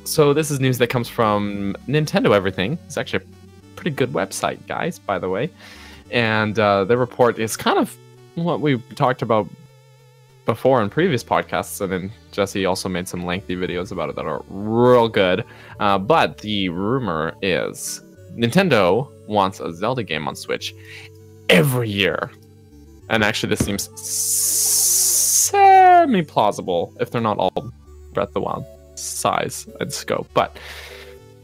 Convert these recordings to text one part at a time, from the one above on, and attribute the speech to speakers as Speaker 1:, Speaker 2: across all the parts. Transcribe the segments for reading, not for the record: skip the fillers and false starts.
Speaker 1: So this is news that comes from Nintendo Everything. It's actually a pretty good website, guys, by the way. And the report is kind of what we talked about before in previous podcasts, and then Jesse also made some lengthy videos about it that are real good. But the rumor is Nintendo wants a Zelda game on Switch every year. And actually this seems semi-plausible if they're not all Breath of the Wild size and scope. But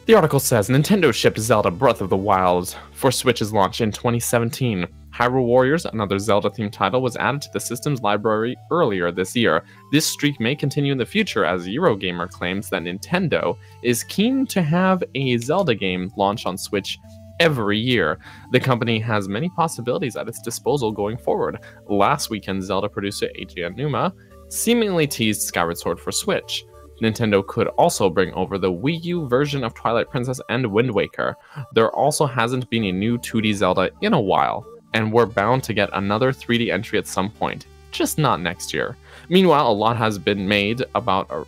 Speaker 1: the article says Nintendo shipped Zelda Breath of the Wild for Switch's launch in 2017. Hyrule Warriors, another Zelda-themed title, was added to the system's library earlier this year. This streak may continue in the future, as Eurogamer claims that Nintendo is keen to have a Zelda game launch on Switch every year. The company has many possibilities at its disposal going forward. Last weekend, Zelda producer Eiji Aonuma seemingly teased Skyward Sword for Switch. Nintendo could also bring over the Wii U version of Twilight Princess and Wind Waker. There also hasn't been a new 2D Zelda in a while, and we're bound to get another 3D entry at some point, just not next year. Meanwhile, a lot has been made about a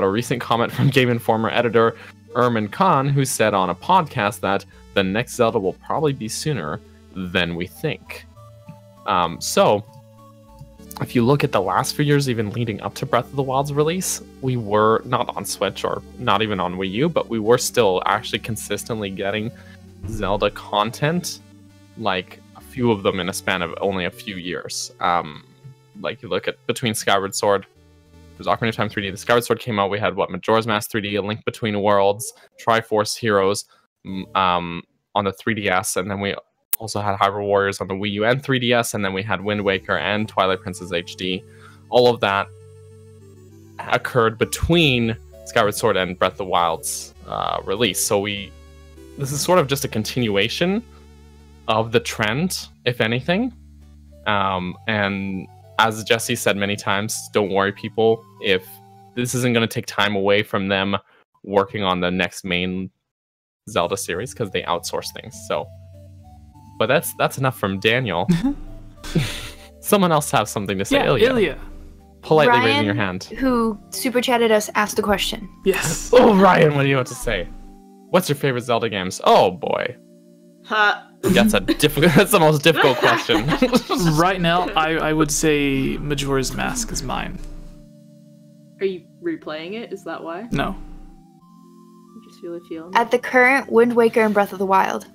Speaker 1: recent comment from Game Informer editor Erman Khan, who said on a podcast that the next Zelda will probably be sooner than we think. So, if you look at the last few years, even leading up to Breath of the Wild's release, we were not on Switch or not even on Wii U, but we were still actually consistently getting Zelda content, like a few of them in a span of only a few years. Like you look at between Skyward Sword, there's Ocarina of Time 3D, the Skyward Sword came out, we had what, Majora's Mask 3D, A Link Between Worlds, Triforce Heroes on the 3DS, and then we also had Hyrule Warriors on the Wii U and 3DS, and then we had Wind Waker and Twilight Princess HD. All of that occurred between Skyward Sword and Breath of the Wild's release. So this is sort of just a continuation of the trend, if anything. And as Jesse said many times, don't worry, people, if this isn't going to take time away from them working on the next main Zelda series, because they outsource things. So, but that's enough from Daniel. Someone else has something to say.
Speaker 2: Yeah, Ilya.
Speaker 1: Politely
Speaker 3: Ryan,
Speaker 1: raising your hand.
Speaker 3: Who super chatted us, asked a question.
Speaker 2: Yes.
Speaker 1: Oh, Ryan, what do you have to say? What's your favorite Zelda games? Oh boy. That's that's the most difficult question.
Speaker 2: Right now, I would say Majora's Mask is mine.
Speaker 4: Are you replaying it? Is that why?
Speaker 2: No.
Speaker 4: You just feel it feeling?
Speaker 3: At the current, Wind Waker and Breath of the Wild.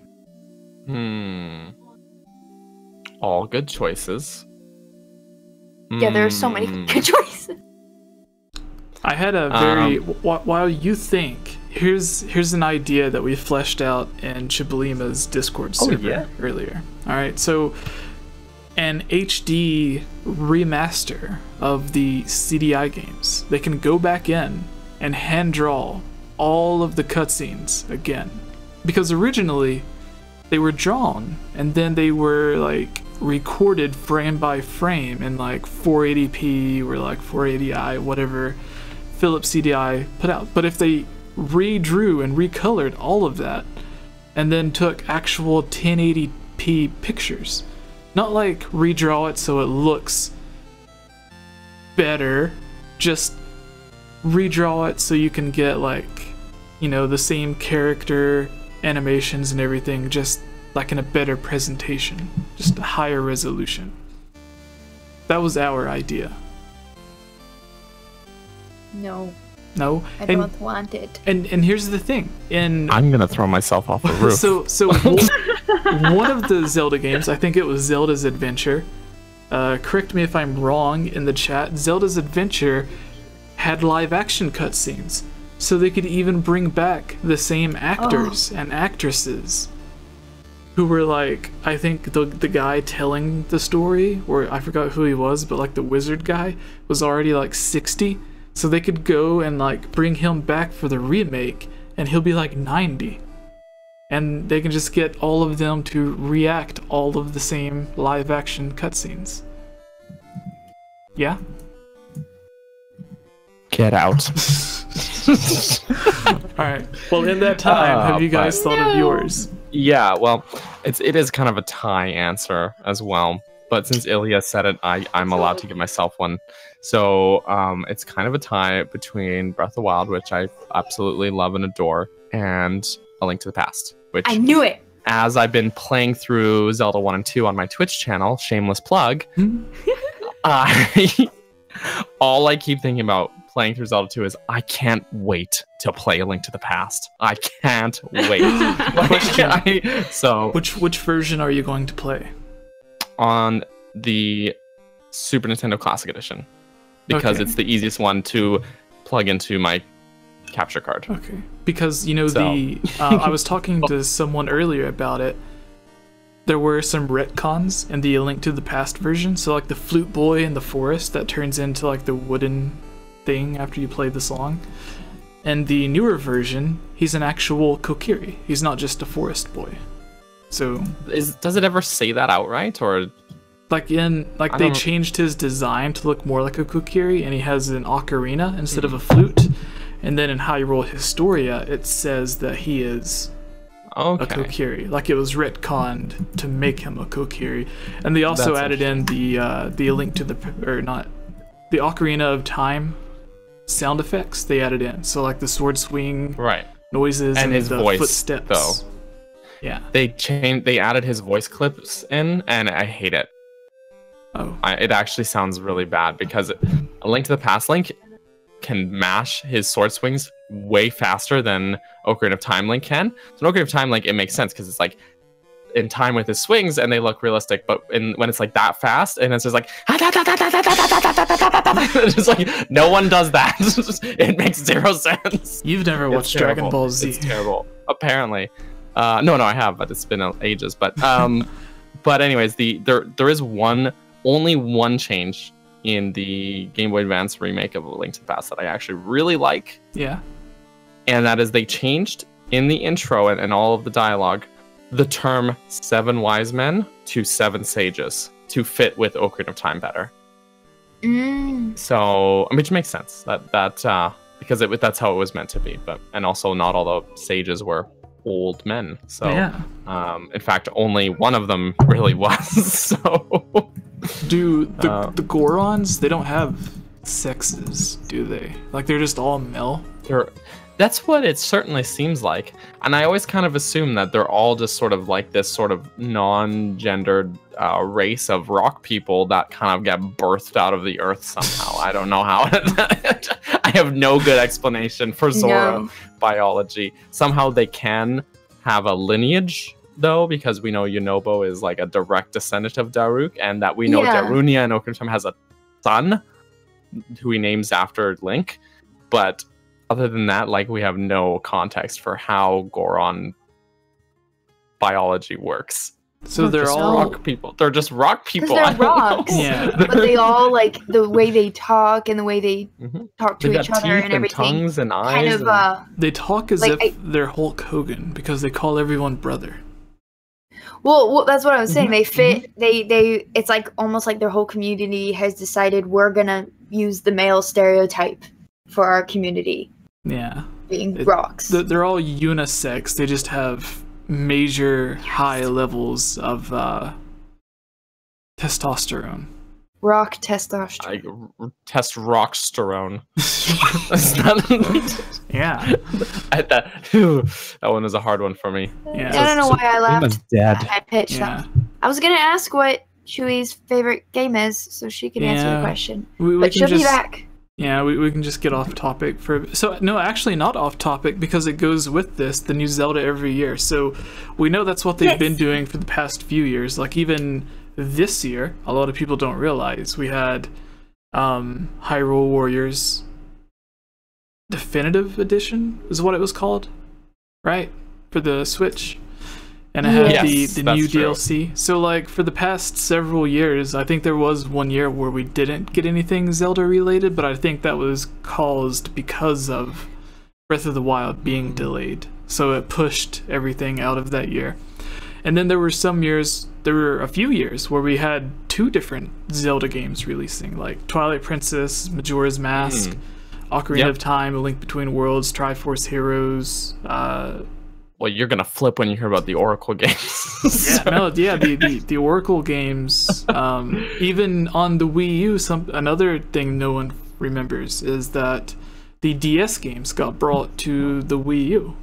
Speaker 1: All good choices.
Speaker 3: Yeah, there are so many good choices.
Speaker 2: I had a very while you think. Here's an idea that we fleshed out in Chibulima's Discord server earlier. All right, so an HD remaster of the CDI games. They can go back in and hand draw all of the cutscenes again, because originally they were drawn and then they were like recorded frame by frame in like 480p or like 480i, whatever Philips CDI put out. But if they redrew and recolored all of that and then took actual 1080p pictures, not like redraw it so it looks better, just redraw it so you can get like, you know, the same character animations and everything, just like in a better presentation, just a higher resolution. That was our idea.
Speaker 3: No.
Speaker 2: No,
Speaker 3: I don't want it.
Speaker 2: And here's the thing.
Speaker 1: I'm gonna throw myself off the roof.
Speaker 2: So one of the Zelda games, I think it was Zelda's Adventure. Correct me if I'm wrong in the chat. Zelda's Adventure had live action cutscenes, so they could even bring back the same actors and actresses who were like, I think the guy telling the story, or I forgot who he was, but like the wizard guy was already like 60. So they could go and like bring him back for the remake and he'll be like 90. And they can just get all of them to react all of the same live action cutscenes. Yeah?
Speaker 1: Get out.
Speaker 2: Alright, well in that time, have you guys thought of yours?
Speaker 1: Yeah, well, it is kind of a tie answer as well. but since Ilya said it, I'm allowed to give myself one. So it's kind of a tie between Breath of the Wild, which I absolutely love and adore, and A Link to the Past, which
Speaker 3: I knew it.
Speaker 1: As I've been playing through Zelda 1 and 2 on my Twitch channel, shameless plug, all I keep thinking about playing through Zelda 2 is I can't wait to play A Link to the Past. I can't wait. So
Speaker 2: which version are you going to play?
Speaker 1: On the Super Nintendo Classic Edition, because it's the easiest one to plug into my capture card.
Speaker 2: Okay, because you know I was talking to someone earlier about it. There were some retcons in the A Link to the Past version, so like the flute boy in the forest that turns into like the wooden thing after you play the song. And the newer version, he's an actual Kokiri. He's not just a forest boy. So
Speaker 1: does it ever say that outright, or
Speaker 2: like they changed his design to look more like a Kokiri, and he has an ocarina instead of a flute. And then in Hyrule Historia, it says that he is a Kokiri, like it was retconned to make him a Kokiri. And they also added in the Link to the Ocarina of Time sound effects. They added in, so like the sword swing noises and his voice footsteps.
Speaker 1: Though,
Speaker 2: yeah,
Speaker 1: they added his voice clips in, and I hate it.
Speaker 2: Oh,
Speaker 1: it actually sounds really bad because A Link to the Past Link can mash his sword swings way faster than Ocarina of Time Link can. So in Ocarina of Time Link, it makes sense because it's like in time with his swings and they look realistic, but when it's like that fast and it's just like it's just like no one does that. It makes zero sense.
Speaker 2: You've never watched Dragon Ball Z.
Speaker 1: It's terrible. Apparently. No, I have, but it's been ages. But but anyways, there is only one change in the Game Boy Advance remake of A Link to the Past that I actually really like.
Speaker 2: Yeah.
Speaker 1: And that is they changed in the intro and all of the dialogue the term 7 wise men to 7 sages to fit with Ocarina of Time better. So, which makes sense. That because that's how it was meant to be. And also not all the sages were old men. So in fact only one of them really was. So
Speaker 2: do the Gorons, they don't have sexes, do they? Like they're just all male?
Speaker 1: That's what it certainly seems like. And I always kind of assume that they're all just sort of like this sort of non-gendered race of rock people that kind of get birthed out of the earth somehow. I don't know how. I have no good explanation for Zora biology. Somehow they can have a lineage, though, because we know Yunobo is like a direct descendant of Daruk, and that we know Darunia in Ocarina of Time has a son who he names after Link. But other than that, like, we have no context for how Goron biology works.
Speaker 2: So they're all
Speaker 1: rock people. They're just rock people.
Speaker 3: They're rocks. But they all, like, the way they talk and the way they talk to each other and everything.
Speaker 1: Tongues and eyes.
Speaker 3: Kind of,
Speaker 2: they talk as if they're Hulk Hogan because they call everyone brother.
Speaker 3: Well, that's what I was saying. They fit. They. It's like almost like their whole community has decided we're gonna use the male stereotype for our community.
Speaker 2: Yeah.
Speaker 3: Being rocks.
Speaker 2: They're all unisex. They just have major high levels of testosterone.
Speaker 3: Rock testosterone.
Speaker 1: Rocksterone.
Speaker 2: Yeah.
Speaker 1: That one is a hard one for me.
Speaker 3: Yeah. I don't know why I laughed. I pitched
Speaker 2: that.
Speaker 3: I was gonna ask what Chewy's favorite game is, so she can answer the question. But she'll be back.
Speaker 2: Yeah, we can just get off topic no, actually not off topic, because it goes with this, the new Zelda every year. So we know that's what they've been doing for the past few years. Like even this year, a lot of people don't realize we had Hyrule Warriors Definitive Edition is what it was called, right? For the Switch. And it had the new DLC. So like for the past several years, I think there was one year where we didn't get anything Zelda related, but I think that was caused because of Breath of the Wild being delayed. So it pushed everything out of that year. And then there were a few years where we had 2 different Zelda games releasing, like Twilight Princess, Majora's Mask, Ocarina of Time, A Link Between Worlds, Triforce Heroes,
Speaker 1: well, you're gonna flip when you hear about the Oracle games.
Speaker 2: The Oracle games. Even on the Wii U, another thing no one remembers is that the DS games got brought to the Wii U,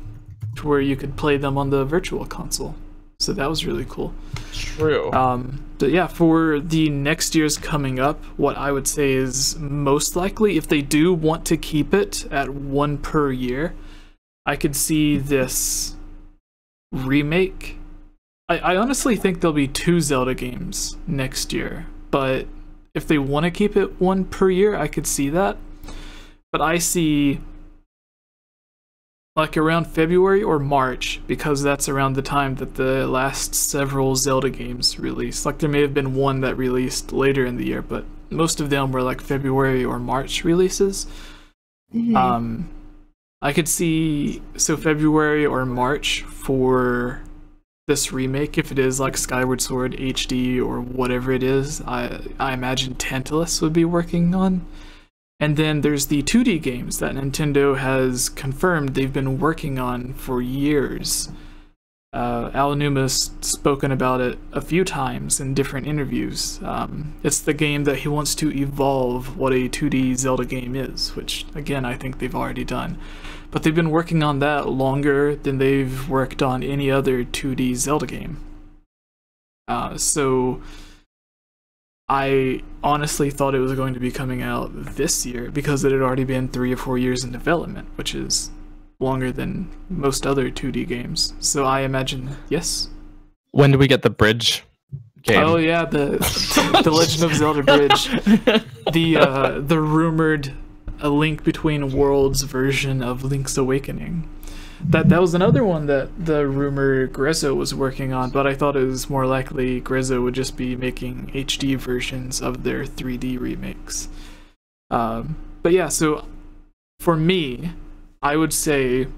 Speaker 2: to where you could play them on the Virtual Console. So that was really cool.
Speaker 1: True.
Speaker 2: But yeah, for the next year's coming up, what I would say is most likely, if they do want to keep it at 1 per year, I could see this remake. I honestly think there'll be 2 Zelda games next year, but if they want to keep it 1 per year, I could see that. But I see like around February or March, because that's around the time that the last several Zelda games released. Like there may have been one that released later in the year, but most of them were like February or March releases. I could see February or March for this remake, if it is like Skyward Sword HD or whatever it is. I imagine Tantalus would be working on. And then there's the 2D games that Nintendo has confirmed they've been working on for years. Aonuma's spoken about it a few times in different interviews. It's the game that he wants to evolve what a 2D Zelda game is, which, again, I think they've already done. But they've been working on that longer than they've worked on any other 2D Zelda game. So I honestly thought it was going to be coming out this year because it had already been 3 or 4 years in development, which is longer than most other 2D games. So I imagine, yes.
Speaker 1: When do we get the bridge game?
Speaker 2: Oh yeah, the Legend of Zelda Bridge, the rumored A Link Between Worlds version of Link's Awakening. That was another one that the rumor Grezzo was working on, but I thought it was more likely Grezzo would just be making HD versions of their 3D remakes. But yeah, so for me, I would say,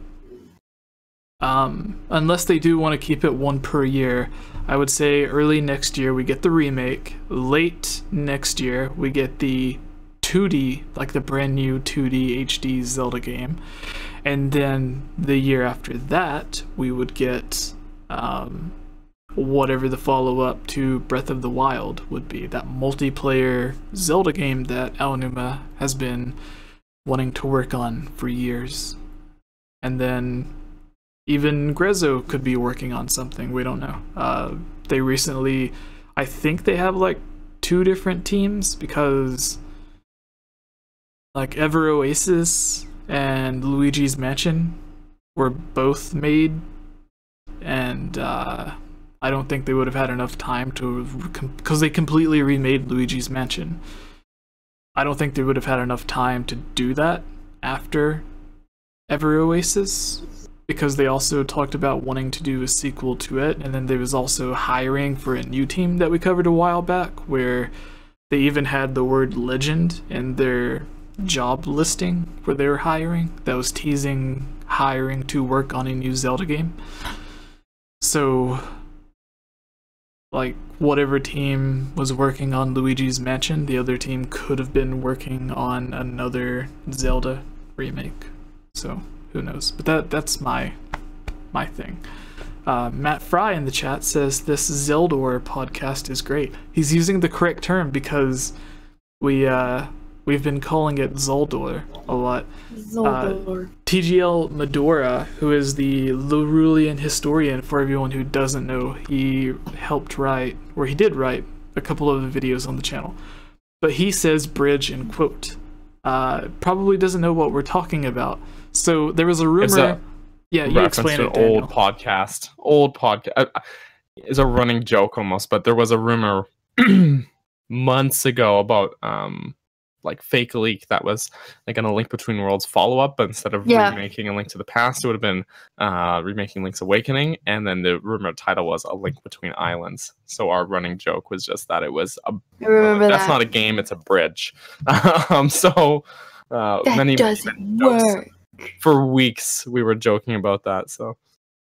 Speaker 2: unless they do want to keep it 1 per year, I would say early next year we get the remake, late next year we get the 2D, like the brand new 2D HD Zelda game, and then the year after that we would get whatever the follow-up to Breath of the Wild would be, that multiplayer Zelda game that Aonuma has been wanting to work on for years. And then even Grezzo could be working on something, we don't know. They recently, I think they have like 2 different teams, because like Ever Oasis and Luigi's Mansion were both made, and I don't think they would have had enough time to, because they completely remade Luigi's Mansion. I don't think they would have had enough time to do that after Ever Oasis, because they also talked about wanting to do a sequel to it, and then there was also hiring for a new team that we covered a while back, where they even had the word legend in their job listing where they were hiring, that was teasing hiring to work on a new Zelda game. So like whatever team was working on Luigi's Mansion, the other team could have been working on another Zelda remake. So who knows? But that's my thing. Matt Fry in the chat says this Zeldor podcast is great. He's using the correct term because we've been calling it Zoldor a lot.
Speaker 3: Zoldor.
Speaker 2: TGL Medora, who is the Larulian historian for everyone who doesn't know, he helped write, or he did write, a couple of the videos on the channel. But he says bridge in quote. Probably doesn't know what we're talking about. So there was a rumor. Yeah, you explain it, Daniel.
Speaker 1: Old podcast. It's a running joke almost, but there was a rumor months ago about like fake leak that was like a Link Between Worlds follow-up, but instead of remaking A Link to the Past, it would have been remaking Link's Awakening, and then the rumored title was A Link Between Islands. So our running joke was just that it was that's not a game, it's a bridge. So
Speaker 3: that doesn't work.
Speaker 1: For weeks we were joking about that. So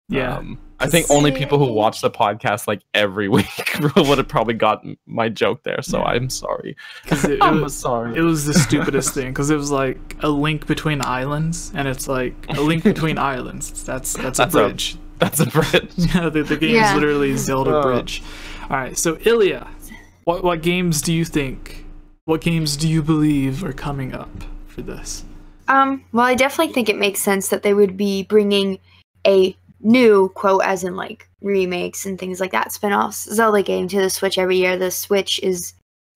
Speaker 2: yeah,
Speaker 1: I think only people who watch the podcast like every week would have probably gotten my joke there. So I'm sorry.
Speaker 2: I'm sorry. It was the stupidest thing, because it was like A Link Between Islands, and it's like A Link Between Islands. That's a bridge.
Speaker 1: That's a bridge.
Speaker 2: Yeah, the game is literally Zelda Bridge. All right, so Ilya, what games do you think? What games do you believe are coming up for this?
Speaker 3: Well, I definitely think it makes sense that they would be bringing a new, quote, as in like remakes and things like that, spin-offs, Zelda game to the Switch every year. The Switch is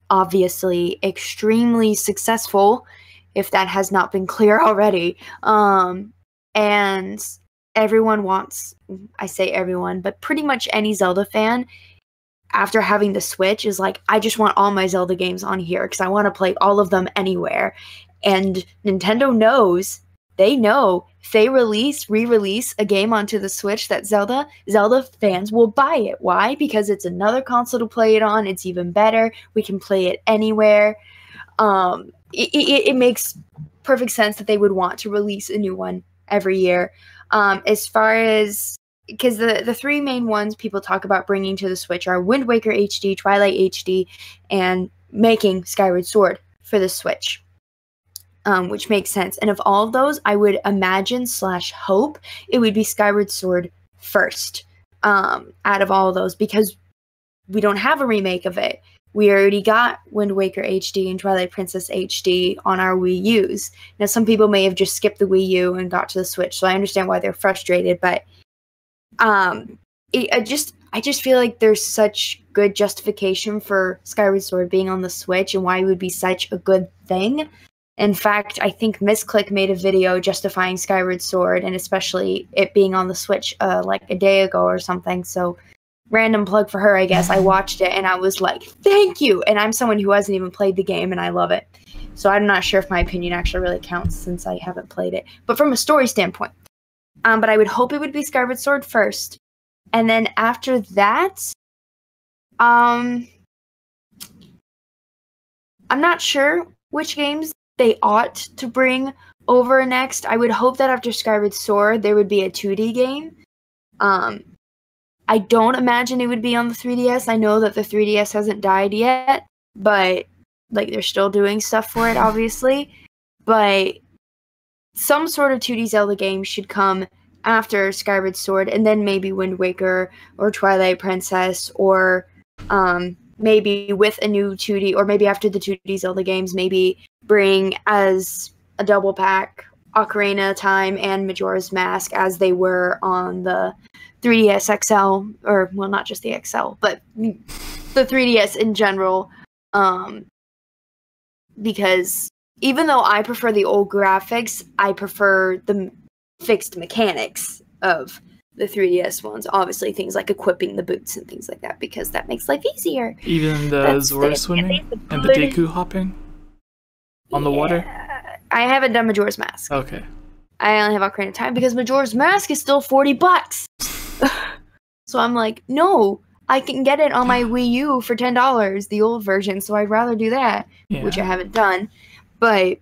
Speaker 3: obviously extremely successful, if that has not been clear already. And everyone wants, I say everyone, but pretty much any Zelda fan, after having the Switch, is like, I just want all my Zelda games on here because I want to play all of them anywhere. And Nintendo knows, they know, if they re-release a game onto the Switch that Zelda fans will buy it. Why? Because it's another console to play it on. It's even better. We can play it anywhere. It makes perfect sense that they would want to release a new one every year. As far as, because the three main ones people talk about bringing to the Switch are Wind Waker HD, Twilight HD, and making Skyward Sword for the Switch. Which makes sense. And of all of those, I would imagine / hope it would be Skyward Sword first out of all of those, because we don't have a remake of it. We already got Wind Waker HD and Twilight Princess HD on our Wii U's. Now, some people may have just skipped the Wii U and got to the Switch, so I understand why they're frustrated, but I just feel like there's such good justification for Skyward Sword being on the Switch and why it would be such a good thing. In fact, I think Misclick made a video justifying Skyward Sword, and especially it being on the Switch like a day ago or something. So, random plug for her, I guess. I watched it and I was like, thank you! And I'm someone who hasn't even played the game and I love it. So I'm not sure if my opinion actually really counts since I haven't played it. But from a story standpoint. But I would hope it would be Skyward Sword first. And then after that, I'm not sure which games they ought to bring over next. I would hope that after Skyward Sword, there would be a 2D game. I don't imagine it would be on the 3DS. I know that the 3DS hasn't died yet, but like they're still doing stuff for it, obviously. But some sort of 2D Zelda game should come after Skyward Sword, and then maybe Wind Waker or Twilight Princess, or maybe with a new 2D, or maybe after the 2D Zelda games, maybe bring as a double pack Ocarina of Time and Majora's Mask as they were on the 3DS XL, or, well, not just the XL, but the 3DS in general, because even though I prefer the old graphics, I prefer the fixed mechanics of the 3DS ones. Obviously, things like equipping the boots and things like that, because that makes life easier.
Speaker 2: Even the Zora swimming and the Deku hopping on the water?
Speaker 3: I haven't done Majora's Mask.
Speaker 2: Okay.
Speaker 3: I only have Ocarina of Time because Majora's Mask is still $40. So I'm like, no, I can get it on my Wii U for $10, the old version, so I'd rather do that, which I haven't done. But,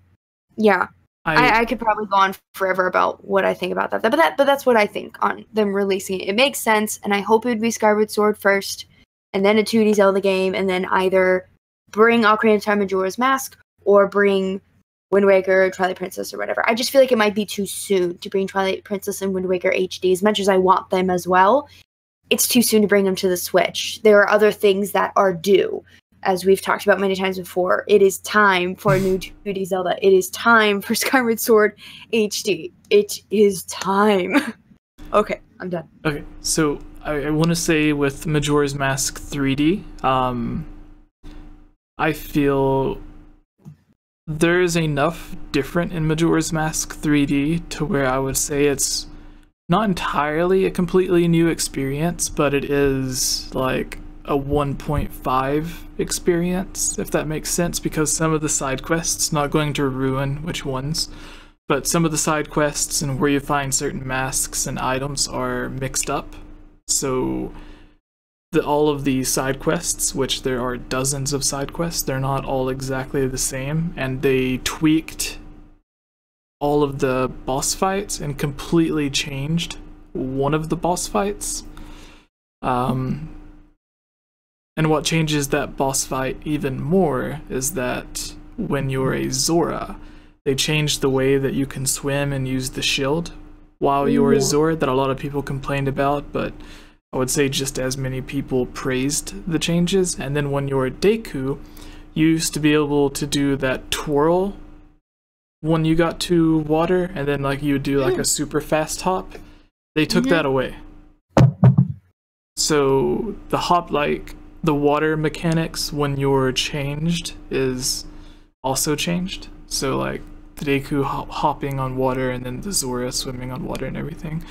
Speaker 3: yeah. I could probably go on forever about what I think about that. But that's what I think on them releasing it. It makes sense, and I hope it would be Skyward Sword first, and then a 2D Zelda game, and then either bring Ocarina of Time Majora's Mask, or bring Wind Waker, Twilight Princess, or whatever. I just feel like it might be too soon to bring Twilight Princess and Wind Waker HD. As much as I want them as well, it's too soon to bring them to the Switch. There are other things that are due. As we've talked about many times before, it is time for a new 2D Zelda. It is time for Skyward Sword HD. It is time. Okay, I'm done.
Speaker 2: Okay, so I want to say with Majora's Mask 3D, I feel there is enough different in Majora's Mask 3D to where I would say it's not entirely a completely new experience, but it is like a 1.5 experience, if that makes sense, because some of the side quests, not going to ruin which ones, but some of the side quests and where you find certain masks and items are mixed up. So all of the side quests, which there are dozens of side quests, they're not all exactly the same, and they tweaked all of the boss fights and completely changed one of the boss fights. And what changes that boss fight even more is that when you're a Zora, they changed the way that you can swim and use the shield while you were Zora that a lot of people complained about, but I would say just as many people praised the changes. And then when you were Deku, you used to be able to do that twirl when you got to water, and then like you would do like a super fast hop. They took that away. So the hop, like the water mechanics when you're changed is also changed. So like the Deku hopping on water and then the Zora swimming on water and everything.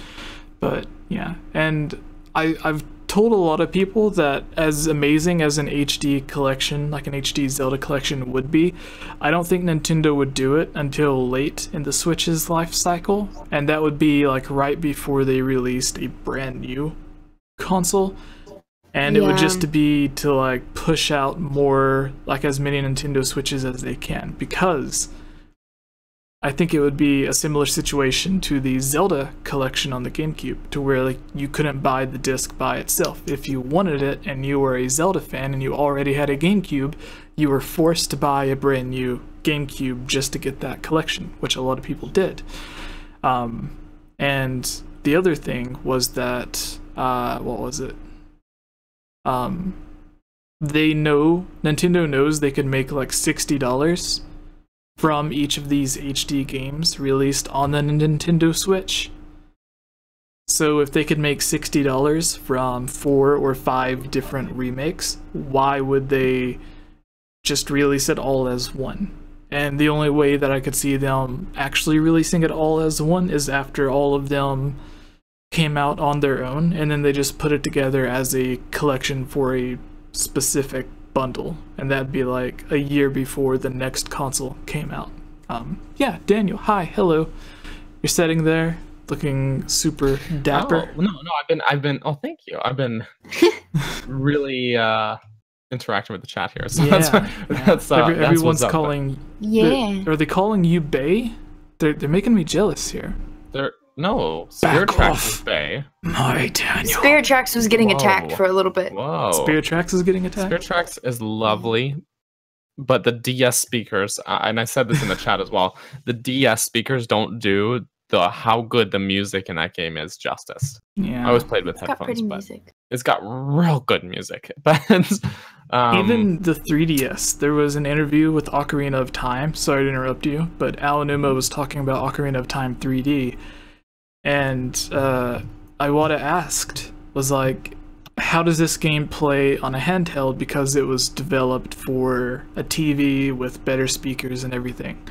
Speaker 2: But yeah, and I've told a lot of people that as amazing as an HD collection, like an HD Zelda collection would be, I don't think Nintendo would do it until late in the Switch's life cycle, and that would be like right before they released a brand new console. And it would just be to like push out more, like as many Nintendo Switches as they can, because I think it would be a similar situation to the Zelda collection on the GameCube, to where like you couldn't buy the disc by itself. If you wanted it and you were a Zelda fan and you already had a GameCube, you were forced to buy a brand new GameCube just to get that collection, which a lot of people did. And the other thing was that, what was it? Nintendo knows they could make like $60 from each of these HD games released on the Nintendo Switch. So if they could make $60 from 4 or 5 different remakes, why would they just release it all as one? And the only way that I could see them actually releasing it all as one is after all of them came out on their own, and then they just put it together as a collection for a specific bundle, and that'd be like a year before the next console came out. Yeah, Daniel, hi, hello. You're sitting there looking super dapper.
Speaker 1: Oh, no, I've been. Oh, thank you. I've been really interacting with the chat here. So
Speaker 2: everyone's calling. Are they calling you Bay? They're making me jealous here.
Speaker 1: No, Spirit Tracks is Bay.
Speaker 2: My Daniel.
Speaker 3: Spirit Tracks was getting attacked for a little bit.
Speaker 1: Whoa.
Speaker 2: Spirit Tracks is getting attacked?
Speaker 1: Spirit Tracks is lovely, but the DS speakers, and I said this in the chat as well, the DS speakers don't do how good the music in that game is justice.
Speaker 2: Yeah.
Speaker 1: I always played with headphones,
Speaker 3: pretty
Speaker 1: but
Speaker 3: music.
Speaker 1: it's got real good music. But
Speaker 2: even the 3DS, there was an interview with Ocarina of Time. Sorry to interrupt you, but Alanuma was talking about Ocarina of Time 3D. And Iwata asked, was like, how does this game play on a handheld, because it was developed for a TV with better speakers and everything.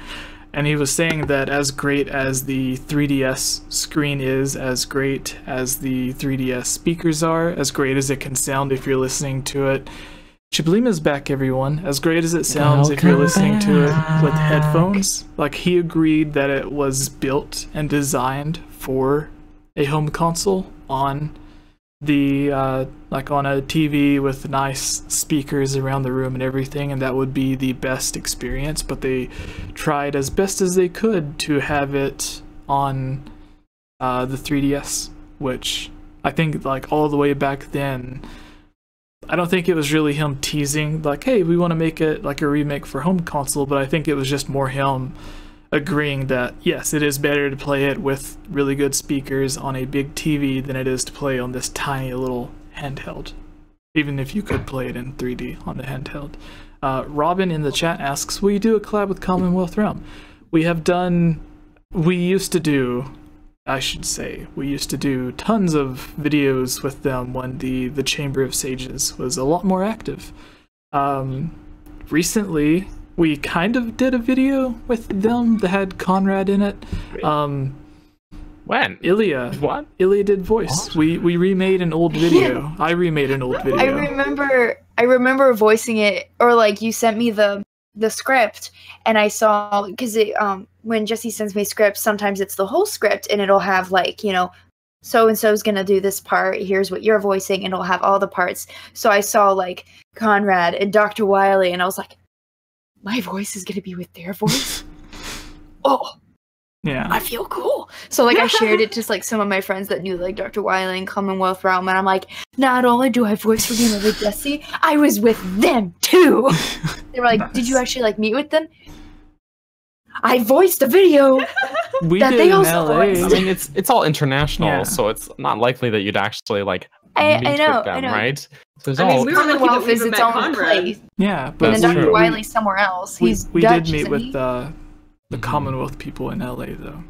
Speaker 2: And he was saying that as great as the 3DS screen is, as great as the 3DS speakers are, as great as it can sound if you're listening to it, Chiblima's back, everyone. As great as it sounds if you're listening to it with headphones, like he agreed that it was built and designed for a home console on the like on a TV with nice speakers around the room and everything, and that would be the best experience. But they tried as best as they could to have it on the 3DS, which I think like all the way back then, I don't think it was really him teasing like, hey, we want to make it like a remake for home console, but I think it was just more him agreeing that yes, it is better to play it with really good speakers on a big TV than it is to play on this tiny little handheld, even if you could play it in 3D on the handheld. Robin in the chat asks, will you do a collab with Commonwealth Realm? We used to do tons of videos with them when the Chamber of Sages was a lot more active. Recently, we kind of did a video with them that had Conrad in it.
Speaker 1: When?
Speaker 2: Ilya.
Speaker 1: What?
Speaker 2: Ilya did voice. What? We remade an old video. I remade an old video.
Speaker 3: I remember voicing it, or like you sent me the script, and I saw, because it when Jesse sends me scripts, sometimes it's the whole script, and it'll have like, you know, so and so's gonna do this part, here's what you're voicing, and it'll have all the parts. So I saw like Conrad and Dr. Wily, and I was like, my voice is gonna be with their voice? Oh,
Speaker 2: yeah,
Speaker 3: I feel cool. So like I shared it to like some of my friends that knew like Dr. Wily and Commonwealth Realm, and I'm like, not only do I voice for GameOverJesse, I was with them too. They were like, nice. Did you actually like meet with them? I voiced a video.
Speaker 2: We
Speaker 3: that
Speaker 2: did
Speaker 3: they
Speaker 2: in
Speaker 3: also
Speaker 2: LA.
Speaker 3: voiced.
Speaker 1: I mean, it's all international,
Speaker 2: Yeah.
Speaker 1: so it's not likely that you'd actually like
Speaker 3: I
Speaker 1: meet
Speaker 3: know,
Speaker 1: with them,
Speaker 3: I know.
Speaker 1: right? So there's
Speaker 4: I mean,
Speaker 1: all
Speaker 4: we were lucky that
Speaker 3: Commonwealth
Speaker 4: we
Speaker 3: is
Speaker 4: even
Speaker 3: its
Speaker 4: met
Speaker 3: own
Speaker 4: Conrad.
Speaker 3: place.
Speaker 2: Yeah, but
Speaker 3: And
Speaker 1: That's
Speaker 3: then
Speaker 1: true.
Speaker 3: Dr. Wiley's somewhere else. He's
Speaker 2: we
Speaker 3: Dutch,
Speaker 2: did meet
Speaker 3: isn't
Speaker 2: with
Speaker 3: he?
Speaker 2: the
Speaker 1: Mhm.
Speaker 2: Commonwealth people in LA though.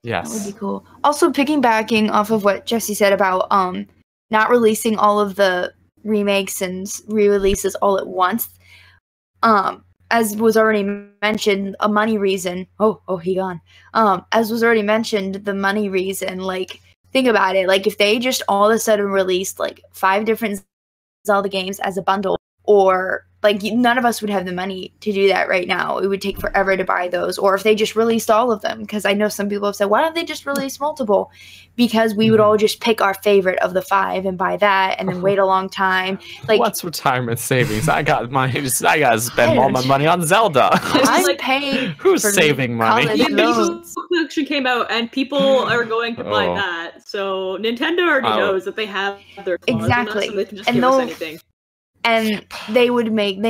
Speaker 3: That would
Speaker 1: yes.
Speaker 3: be cool. Also, piggybacking off of what Jesse said about not releasing all of the remakes and re-releases all at once. As was already mentioned, a money reason. Oh, he gone. As was already mentioned, the money reason. Like, think about it. Like, if they just all of a sudden released like 5 different Zelda games as a bundle, or like none of us would have the money to do that right now. It would take forever to buy those. Or if they just released all of them, because I know some people have said, why don't they just release multiple? Because we would all just pick our favorite of the 5 and buy that, and then wait a long time. Like,
Speaker 1: What's retirement savings? I got I gotta spend all my money on Zelda.
Speaker 3: I'm
Speaker 4: like,
Speaker 3: paying.
Speaker 1: Who's
Speaker 3: for
Speaker 1: saving money?
Speaker 3: college
Speaker 4: The Amiibo
Speaker 3: loans.
Speaker 4: collection came out, and people are going to buy
Speaker 1: Oh.
Speaker 4: that. So Nintendo already
Speaker 1: Oh.
Speaker 4: knows that they have their claws in us,
Speaker 3: Exactly.
Speaker 4: and they can just
Speaker 3: And
Speaker 4: give us
Speaker 3: they'll-
Speaker 4: anything.
Speaker 3: And they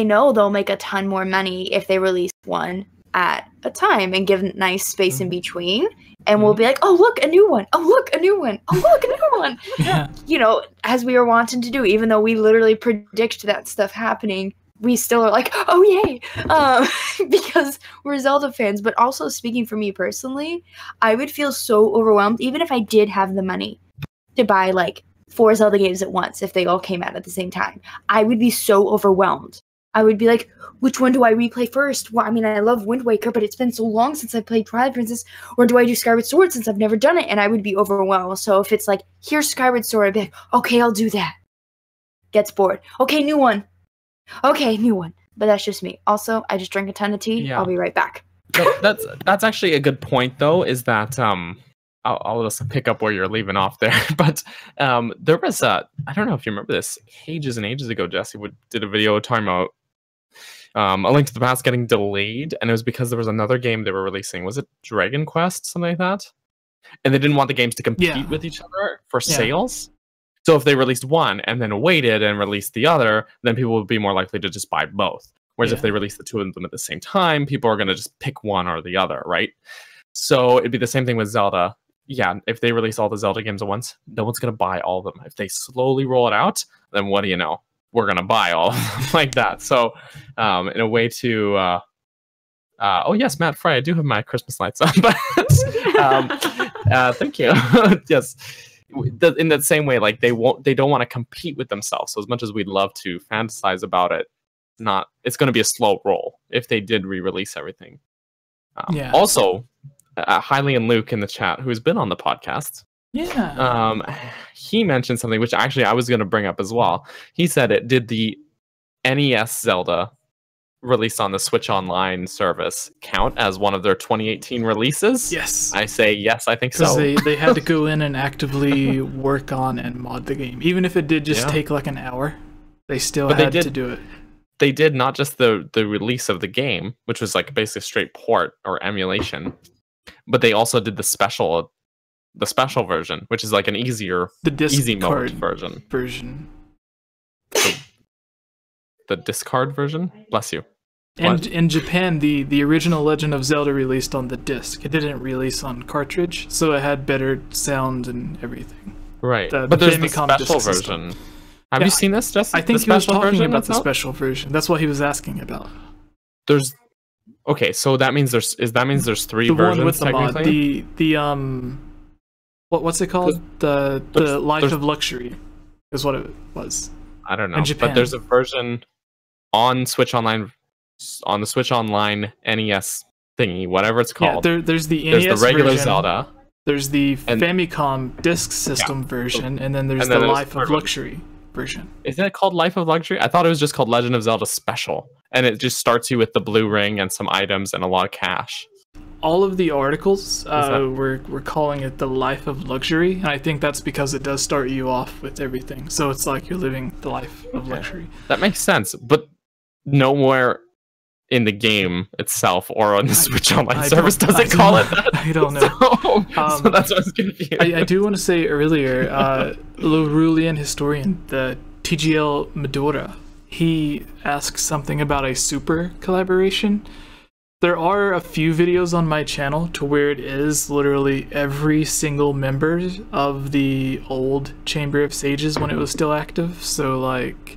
Speaker 3: know they'll make a ton more money if they release one at a time and give nice space in between. And we'll be like, oh, look, a new one. Oh, look, a new one. Oh, look, a new one.
Speaker 2: Yeah.
Speaker 3: You know, as we are wanting to do, even though we literally predict that stuff happening, we still are like, oh, yay. Because we're Zelda fans. But also, speaking for me personally, I would feel so overwhelmed, even if I did have the money to buy like 4 Zelda games at once if they all came out at the same time. I would be so overwhelmed. I would be like, which one do I replay first? Well, I mean, I love Wind Waker, but it's been so long since I played Twilight Princess. Or do I do Skyward Sword since I've never done it? And I would be overwhelmed. So if it's like, here's Skyward Sword, I'd be like, okay, I'll do that. Gets bored. Okay, new one. Okay, new one. But that's just me. Also, I just drank a ton of tea.
Speaker 1: Yeah.
Speaker 3: I'll be right back.
Speaker 1: So that's actually a good point, though, is that I'll just pick up where you're leaving off there. But there was I don't know if you remember this, ages and ages ago, Jesse did a video talking about A Link to the Past getting delayed, and it was because there was another game they were releasing. Was it Dragon Quest, something like that? And they didn't want the games to compete with each other for sales. So if they released one and then waited and released the other, then people would be more likely to just buy both. Whereas if they release the 2 of them at the same time, people are going to just pick one or the other, right? So it'd be the same thing with Zelda. Yeah, if they release all the Zelda games at once, no one's going to buy all of them. If they slowly roll it out, then what do you know? We're going to buy all of them like that. So in a way to... oh, yes, Matt Fry, I do have my Christmas lights on. But thank you. Yes. In that same way, like they don't want to compete with themselves. So as much as we'd love to fantasize about it, it's going to be a slow roll if they did re-release everything. Also, Hailey and Luke in the chat, who's been on the podcast, he mentioned something which actually I was going to bring up as well. He said it did the NES Zelda released on the Switch Online service count as one of their 2018 releases?
Speaker 2: Yes.
Speaker 1: I say yes, I think so.
Speaker 2: Because they had to go in and actively work on and mod the game. Even if it did just take like an hour, they still had to do it.
Speaker 1: They did not just the release of the game, which was like basically a straight port or emulation, but they also did the special version, which is like an easier, easy mode version. The discard version? Bless you.
Speaker 2: And in Japan, the original Legend of Zelda released on the disc. It didn't release on cartridge, so it had better sound and everything.
Speaker 1: Right.
Speaker 2: The
Speaker 1: but there's the
Speaker 2: Famicom
Speaker 1: special
Speaker 2: disc system.
Speaker 1: version. Have you seen this, Jesse?
Speaker 2: I think he was talking about the special version. That's what he was asking about.
Speaker 1: Okay, so that means there's 3 versions
Speaker 2: one with the mod.
Speaker 1: technically?
Speaker 2: What's it called? The Life of Luxury is what it was.
Speaker 1: I don't know.
Speaker 2: In Japan.
Speaker 1: But there's a version on Switch Online, on the Switch Online NES thingy, whatever it's called.
Speaker 2: Yeah, there's the NES
Speaker 1: there's the regular
Speaker 2: version,
Speaker 1: Zelda.
Speaker 2: There's the Famicom disc system version, and then there's the Life of Luxury version.
Speaker 1: Isn't it called Life of Luxury? I thought it was just called Legend of Zelda Special, and it just starts you with the blue ring and some items and a lot of cash.
Speaker 2: All of the articles we're calling it the Life of Luxury, and I think that's because it does start you off with everything. So it's like you're living the life of luxury.
Speaker 1: That makes sense, but nowhere in the game itself or on the Switch Online service does it call it that.
Speaker 2: I don't know.
Speaker 1: So that's what I was confused.
Speaker 2: I do want to say earlier, Larulian historian, the TGL Medora, he asked something about a super collaboration. There are a few videos on my channel to where it is literally every single member of the old Chamber of Sages when it was still active. So like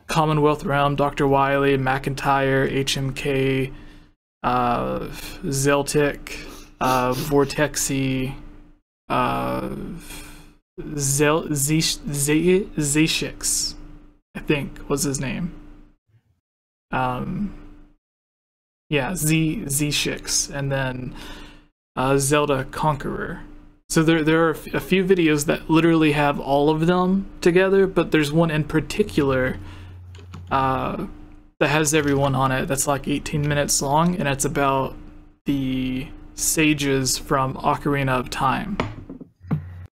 Speaker 2: Commonwealth Realm, Dr. Wily, McIntyre, HMK, Zeltic, Vortexy, Zeshix, I think was his name. Yeah, Zeshix, and then Zelda Conqueror. So there are a few videos that literally have all of them together, but there's one in particular that has everyone on it that's like 18 minutes long, and it's about the sages from Ocarina of Time,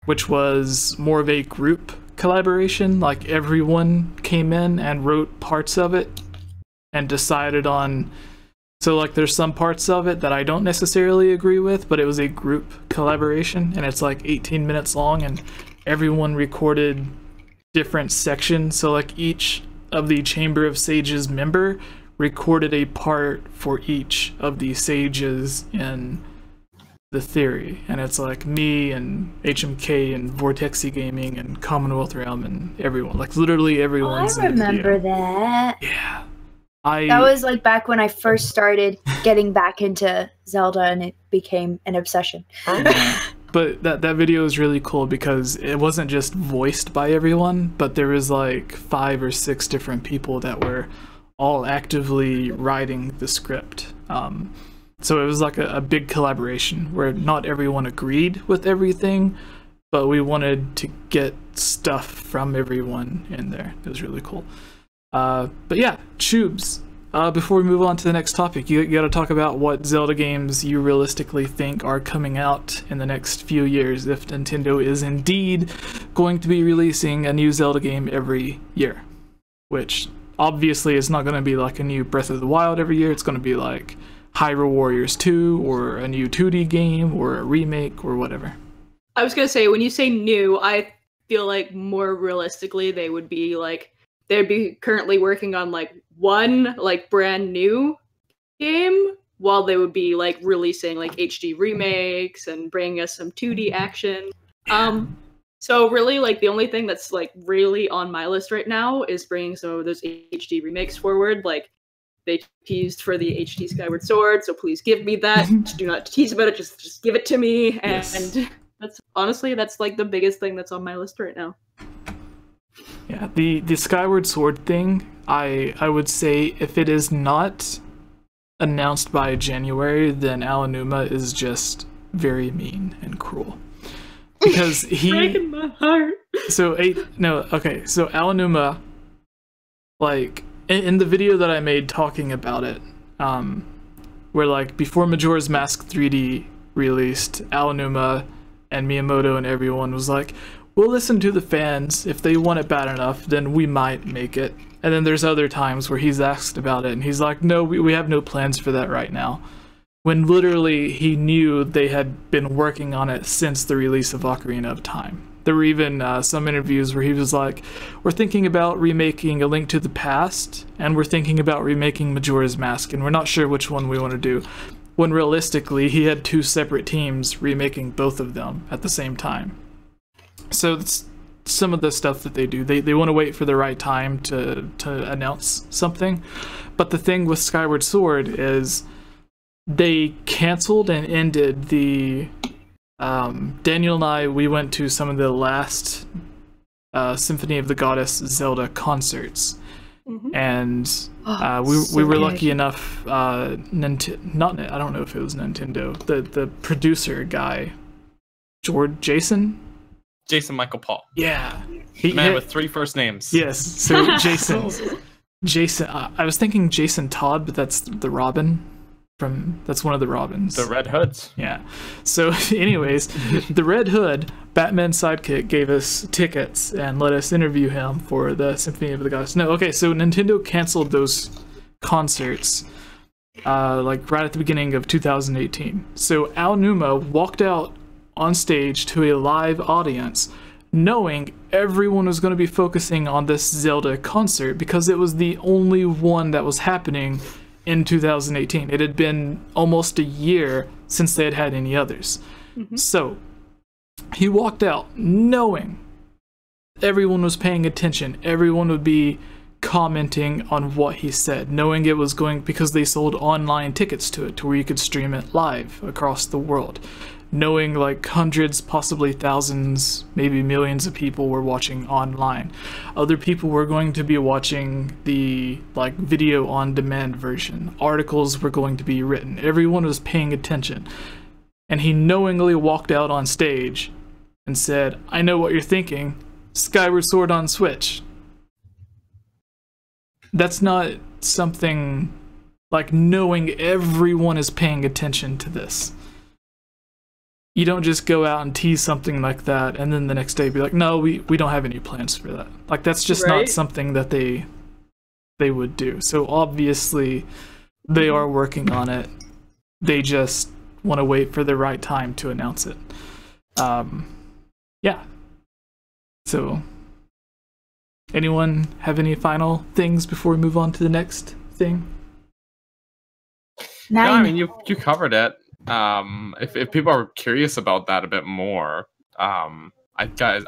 Speaker 2: which was more of a group collaboration. Like everyone came in and wrote parts of it and decided on. So like there's some parts of it that I don't necessarily agree with, but it was a group collaboration, and it's like 18 minutes long, and everyone recorded different sections. So like each of the Chamber of Sages member recorded a part for each of the sages in the theory, and it's like me and HMK and Vortexy Gaming and Commonwealth Realm and everyone, like literally everyone's.
Speaker 3: I remember that.
Speaker 2: Yeah.
Speaker 3: That was like back when I first started getting back into Zelda, and it became an obsession.
Speaker 2: But that video is really cool because it wasn't just voiced by everyone, but there was like 5 or 6 different people that were all actively writing the script. So it was like a big collaboration where not everyone agreed with everything, but we wanted to get stuff from everyone in there. It was really cool. But yeah, Choobs, before we move on to the next topic, you got to talk about what Zelda games you realistically think are coming out in the next few years, if Nintendo is indeed going to be releasing a new Zelda game every year. Which, obviously, is not going to be like a new Breath of the Wild every year. It's going to be like Hyrule Warriors 2, or a new 2D game, or a remake, or whatever.
Speaker 4: I was going to say, when you say new, I feel like more realistically they would be like, they'd be currently working on like one like brand new game, while they would be like releasing like HD remakes and bringing us some 2D action. So really like the only thing that's like really on my list right now is bringing some of those HD remakes forward. Like they teased for the HD Skyward Sword, so please give me that. Do not tease about it, just give it to me. And that's honestly, that's like the biggest thing that's on my list right now.
Speaker 2: Yeah, the Skyward Sword thing, I would say if it is not announced by January, then Aonuma is just very mean and cruel. Because he... breaking my heart. So Aonuma, like, in the video that I made talking about it, where like before Majora's Mask 3D released, Aonuma and Miyamoto and everyone was like, we'll listen to the fans. If they want it bad enough, then we might make it. And then there's other times where he's asked about it, and he's like, no, we have no plans for that right now. When literally he knew they had been working on it since the release of Ocarina of Time. There were even some interviews where he was like, we're thinking about remaking A Link to the Past, and we're thinking about remaking Majora's Mask, and we're not sure which one we want to do. When realistically, he had 2 separate teams remaking both of them at the same time. So that's some of the stuff that they do. They want to wait for the right time to announce something. But the thing with Skyward Sword is they canceled and ended the... Daniel and I, we went to some of the last Symphony of the Goddess Zelda concerts. And we were lucky enough, I don't know if it was Nintendo, the producer guy, Jason
Speaker 1: Michael Paul.
Speaker 2: Yeah.
Speaker 1: With 3 first names.
Speaker 2: Yes, so Jason, I was thinking Jason Todd, but that's the Robin. That's one of the Robins.
Speaker 1: The Red Hoods.
Speaker 2: Yeah. So anyways, the Red Hood, Batman's sidekick, gave us tickets and let us interview him for the Symphony of the Goddess. No, okay, so Nintendo canceled those concerts like right at the beginning of 2018. So Aonuma walked out on stage to a live audience knowing everyone was going to be focusing on this Zelda concert because it was the only one that was happening in 2018. It had been almost a year since they had had any others. So he walked out knowing everyone was paying attention, everyone would be commenting on what he said, knowing it was going, because they sold online tickets to it to where you could stream it live across the world, knowing like hundreds, possibly thousands, maybe millions of people were watching online. Other people were going to be watching the like video on demand version. Articles were going to be written. Everyone was paying attention. And he knowingly walked out on stage and said, "I know what you're thinking. Skyward Sword on Switch." That's not something like knowing everyone is paying attention to this. You don't just go out and tease something like that and then the next day be like, "No, we don't have any plans for that." Like, that's just not something that they would do. So obviously they are working on it. They just want to wait for the right time to announce it. Yeah. So anyone have any final things before we move on to the next thing?
Speaker 1: No, I mean, you covered it. If people are curious about that a bit more, I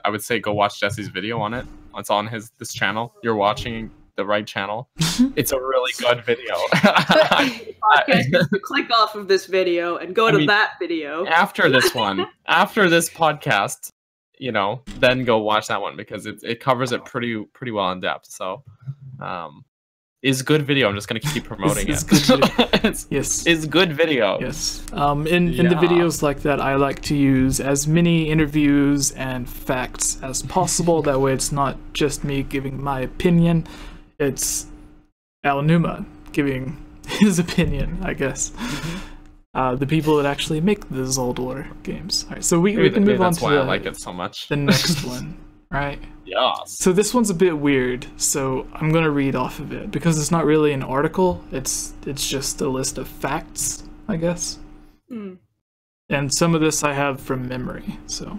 Speaker 1: would say go watch Jesse's video on it. It's on this channel. You're watching the right channel. It's a really good video.
Speaker 4: Click off of this video and go to that video.
Speaker 1: After this podcast, you know, then go watch that one because it covers it pretty well in depth. So, is good video. I'm just gonna keep promoting it. It's good video.
Speaker 2: Yes. In the videos like that, I like to use as many interviews and facts as possible. That way, it's not just me giving my opinion. It's Al Numa giving his opinion, I guess. The people that actually make the Zelda games. All right, so we can move on to
Speaker 1: why I like it so much.
Speaker 2: The next one, right?
Speaker 1: Yes.
Speaker 2: So this one's a bit weird, so I'm gonna read off of it because it's not really an article. It's just a list of facts, I guess. And some of this I have from memory. So,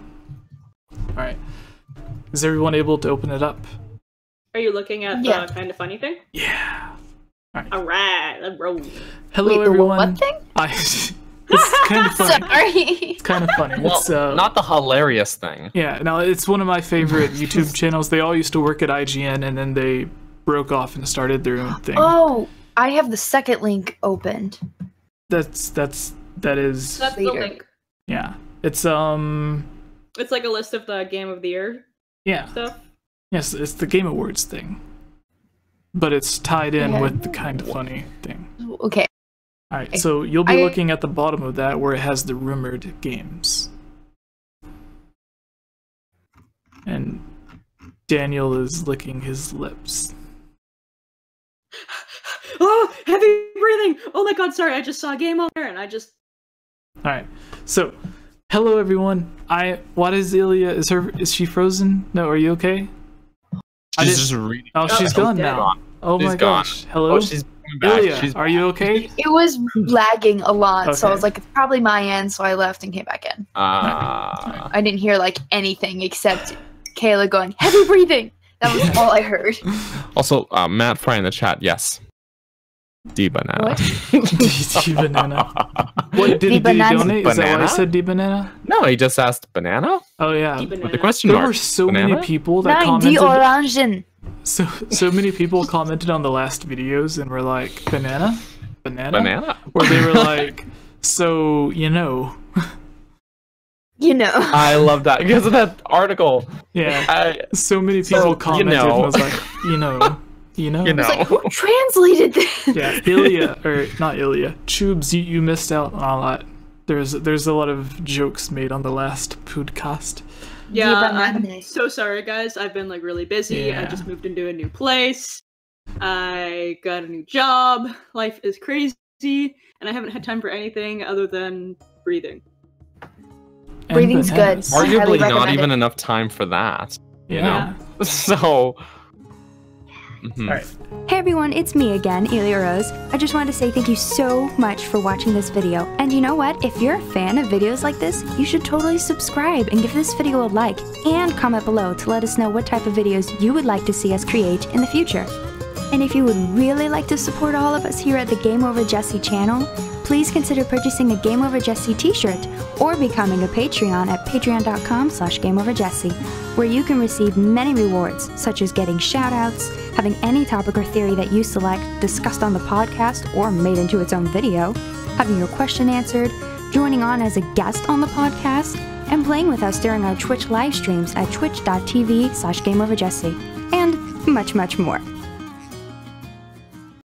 Speaker 2: all right, is everyone able to open it up?
Speaker 4: Are you looking at the kind of funny thing?
Speaker 2: Yeah.
Speaker 4: All right, let's roll.
Speaker 2: Hello, everyone.
Speaker 3: What thing?
Speaker 2: It's kind of funny.
Speaker 3: Sorry.
Speaker 2: It's kind of funny.
Speaker 1: Well,
Speaker 2: it's,
Speaker 1: not the hilarious thing.
Speaker 2: Yeah, no, it's one of my favorite YouTube channels. They all used to work at IGN, and then they broke off and started their own thing.
Speaker 3: Oh, I have the second link opened.
Speaker 2: That is.
Speaker 4: That's the link.
Speaker 2: Yeah, it's
Speaker 4: It's like a list of the Game of the Year. Stuff.
Speaker 2: Yes, it's the Game Awards thing, but it's tied in with the kind of funny thing.
Speaker 3: Okay.
Speaker 2: All right, so you'll be looking at the bottom of that where it has the rumored games. And Daniel is licking his lips.
Speaker 4: Oh, heavy breathing! Oh my god, sorry, I just saw Game Over and I just...
Speaker 2: Alright, so, hello everyone. What is Ilya? Is she frozen? No, are you okay?
Speaker 1: She's just reading.
Speaker 2: Oh, she's gone now. Oh my gosh. Hello?
Speaker 1: Oh, she's back.
Speaker 2: Ilya, are you okay?
Speaker 3: It was lagging a lot, so I was like, it's probably my end, so I left and came back in. I didn't hear like anything except Kayla going, heavy breathing! That was all I heard.
Speaker 1: Also, Matt Fry in the chat, yes. D-Banana.
Speaker 3: What?
Speaker 2: D-Banana. What, did he donate? Is that why I said D-Banana?
Speaker 1: No, he just asked banana?
Speaker 2: Oh yeah.
Speaker 1: With the question mark.
Speaker 2: There were so
Speaker 1: banana?
Speaker 2: many people that commented.
Speaker 3: D-Orangen.
Speaker 2: So many people commented on the last videos and were like, banana? Where they were like, so, you know.
Speaker 3: You know.
Speaker 1: I love that because of that article.
Speaker 2: Yeah. So many people commented and was like, you know.
Speaker 3: It's like, who translated this?
Speaker 2: Yeah, Ilya, or not Ilya, Chubes, you missed out on a lot. There's a lot of jokes made on the last podcast.
Speaker 4: Yeah, I'm so sorry, guys. I've been like really busy.
Speaker 2: Yeah.
Speaker 4: I just moved into a new place. I got a new job. Life is crazy, and I haven't had time for anything other than breathing.
Speaker 3: Breathing's good.
Speaker 1: Arguably not even enough time for that. You know? So...
Speaker 2: Alright.
Speaker 5: Hey everyone, it's me again, Ilya Rose. I just wanted to say thank you so much for watching this video. And you know what? If you're a fan of videos like this, you should totally subscribe and give this video a like and comment below to let us know what type of videos you would like to see us create in the future. And if you would really like to support all of us here at the GameOverJesse channel, please consider purchasing a GameOverJesse t-shirt or becoming a Patreon at patreon.com/GameOverJesse, where you can receive many rewards, such as getting shoutouts, having any topic or theory that you select discussed on the podcast or made into its own video, having your question answered, joining on as a guest on the podcast, and playing with us during our Twitch live streams at twitch.tv/GameOverJesse, and much, much more.